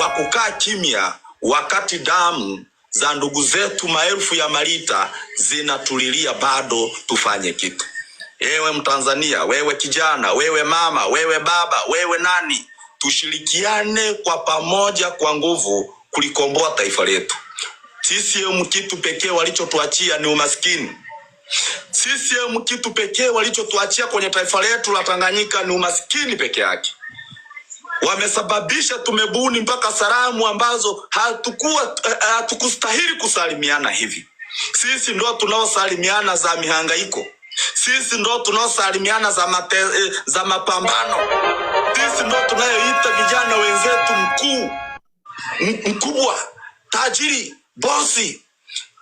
wa kukaa kimya wakati damu za ndugu zetu maelfu ya malita zinatulilia bado tufanye kitu. Ewe Mtanzania, wewe kijana, wewe mama, wewe baba, wewe nani, tushirikiane kwa pamoja kwa nguvu kulikomboa taifa letu. CCM kitu pekee walichotuachia ni umaskini. CCM kitu pekee walichotuachia kwenye taifa letu la Tanganyika ni umaskini peke yake. Wamesababisha tumebuni mpaka salamu ambazo hatukustahili kusalimiana hivi. Sisi ndo tunaosalimiana za mihangaiko. Sisi ndo tunaosalimiana za mapambano. Sisi ndo tunayoita vijana wenzetu mkubwa, tajiri, bosi.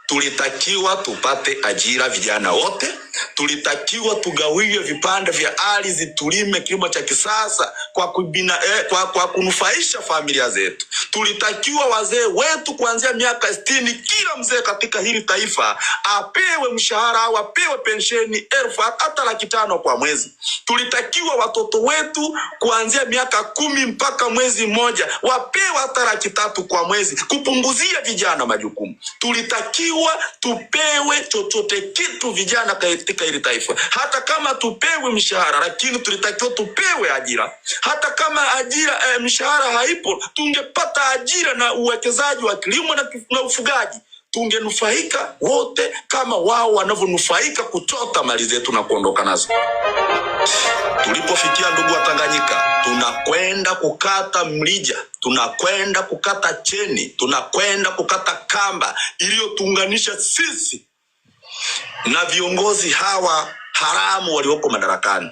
Tulitakiwa tupate ajira vijana wote. Tulitakiwa tugawiwe vipande vya ardhi tulime kilimo cha kisasa kwa kunufaisha familia zetu. Tulitakiwa wazee wetu kuanzia miaka 60 kila mzee katika hili taifa apewe mshahara au apewe pensheni 1000 hata 500 kwa mwezi. Tulitakiwa watoto wetu kuanzia miaka 10 mpaka mwezi mmoja wapewe hata 300 kwa mwezi kupunguzia vijana majukumu. Tulitakiwa tupewe chochote kitu vijana katika hili taifa. Hata kama tupewe mshahara, lakini tulitakiwa tupewe ajira. Hata kama mshahara haipo, tungepata ajira na uwekezaji wa kilimo na ufugaji. Tungenufaika wote kama wao wanavyonufaika kuchota mali zetu na kuondoka nazo. Tulipofikia ndugu wa Tanganyika, tunakwenda kukata mlija, tunakwenda kukata cheni, tunakwenda kukata kamba iliyotuunganisha sisi na viongozi hawa haramu walioko madarakani.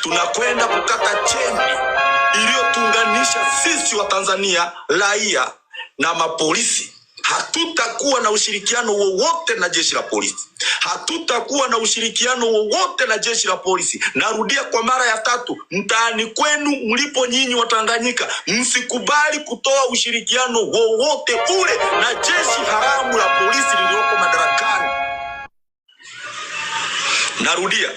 Tunakwenda kukata cheni iliyotuunganisha sisi wa Tanzania, raia na mapolisi. Hatutakuwa na ushirikiano wowote na jeshi la polisi. Hatutakuwa na ushirikiano wowote na jeshi la polisi. Narudia kwa mara ya 3, mtaani kwenu mlipo nyinyi wa Tanganyika, msikubali kutoa ushirikiano wowote ule na jeshi haramu la polisi lililoko madarakani. Narudia,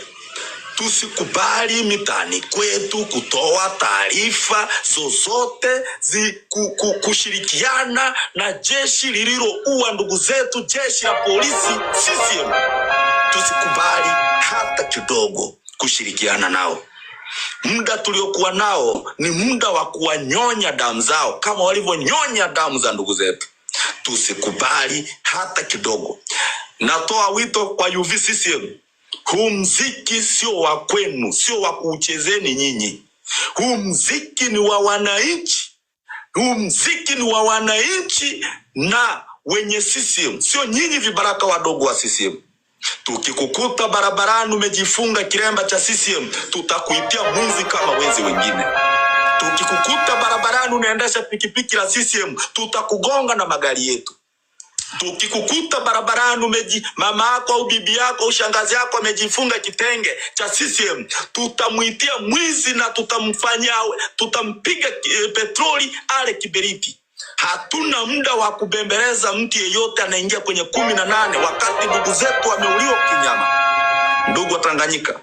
tusikubali mitaani kwetu kutoa taarifa zozote kushirikiana na jeshi lililoua ndugu zetu, jeshi la polisi CCM. Tusikubali hata kidogo kushirikiana nao. Muda tuliokuwa nao ni muda wa kuwanyonya damu zao kama walivyonyonya damu za ndugu zetu. Tusikubali hata kidogo. Natoa wito kwa UVCCM. Huu mziki sio wa kwenu, sio wa kuuchezeni nyinyi. Huu mziki ni wa wananchi. Huu mziki ni wa wananchi na wenye CCM, sio nyinyi vibaraka wadogo wa CCM. Tukikukuta barabarani umejifunga kiremba cha CCM, tutakuitia mwizi kama wezi wengine. Tukikukuta barabarani unaendesha pikipiki la CCM, tutakugonga na magari yetu. Tukikukuta barabarani mama yako au bibi yako au shangazi yako amejifunga kitenge cha CCM, tutamuitia mwizi na tutampiga petroli ale kiberiti. Hatuna muda wa kubembeleza mtu yeyote anaingia kwenye 18 wakati ndugu zetu wameuliwa kinyama. Ndugu wa Tanganyika,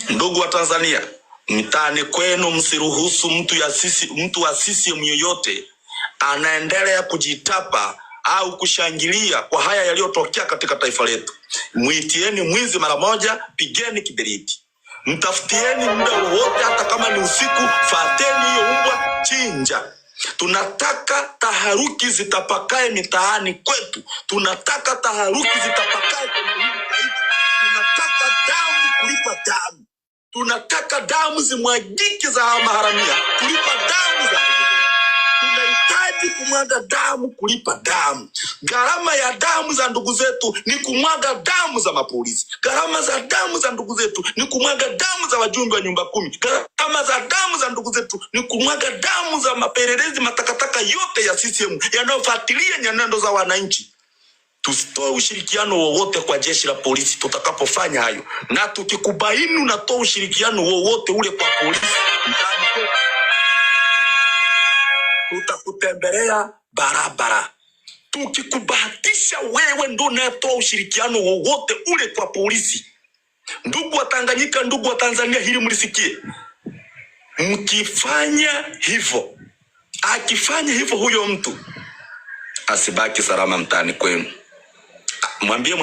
ndugu wa Tanzania, mtaani kwenu msiruhusu mtu wa CCM yoyote anaendelea kujitapa au kushangilia kwa haya yaliyotokea katika taifa letu. Muitieni mwizi mara moja, pigeni kiberiti. Mtafutieni muda wowote, hata kama ni usiku, fateni hiyo mbwa, chinja. Tunataka taharuki zitapakae mitaani kwetu. Tunataka taharuki zitapakae kwenye hili taifa. Tunataka damu kulipa damu. Tunataka damu zimwagike za maharamia kulipa damu za tunahitaji kumwaga damu kulipa damu. Gharama ya damu za ndugu zetu ni kumwaga damu za mapolisi. Gharama za damu za ndugu zetu ni kumwaga damu za wajumbe wa nyumba 10. Gharama za damu za ndugu zetu ni kumwaga damu za mapelelezi matakataka yote ya CCM yanayofuatilia nyanendo za wananchi. Tusitoe ushirikiano wowote kwa jeshi la polisi tutakapofanya hayo. Na tukikubaini unatoa ushirikiano wowote ule kwa polisi, tutakutembelea barabara. Tukikubahatisha wewe ndo unatoa ushirikiano wowote ule kwa polisi, ndugu wa Tanganyika, ndugu wa Tanzania, hili mlisikie. Mkifanya hivyo, Akifanya hivyo huyo mtu asibaki salama mtaani kwenu. Mwambie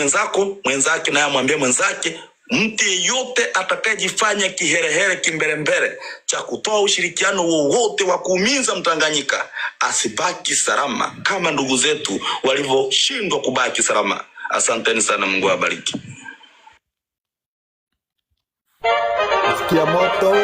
mwenzake naye mwambie mwenzake, mtu yeyote atakayejifanya kiherehere kimbelembele cha kutoa ushirikiano wowote wa kuumiza Mtanganyika asibaki salama kama ndugu zetu walivyoshindwa kubaki salama. Asanteni sana, Mungu awabariki. Sikia moto.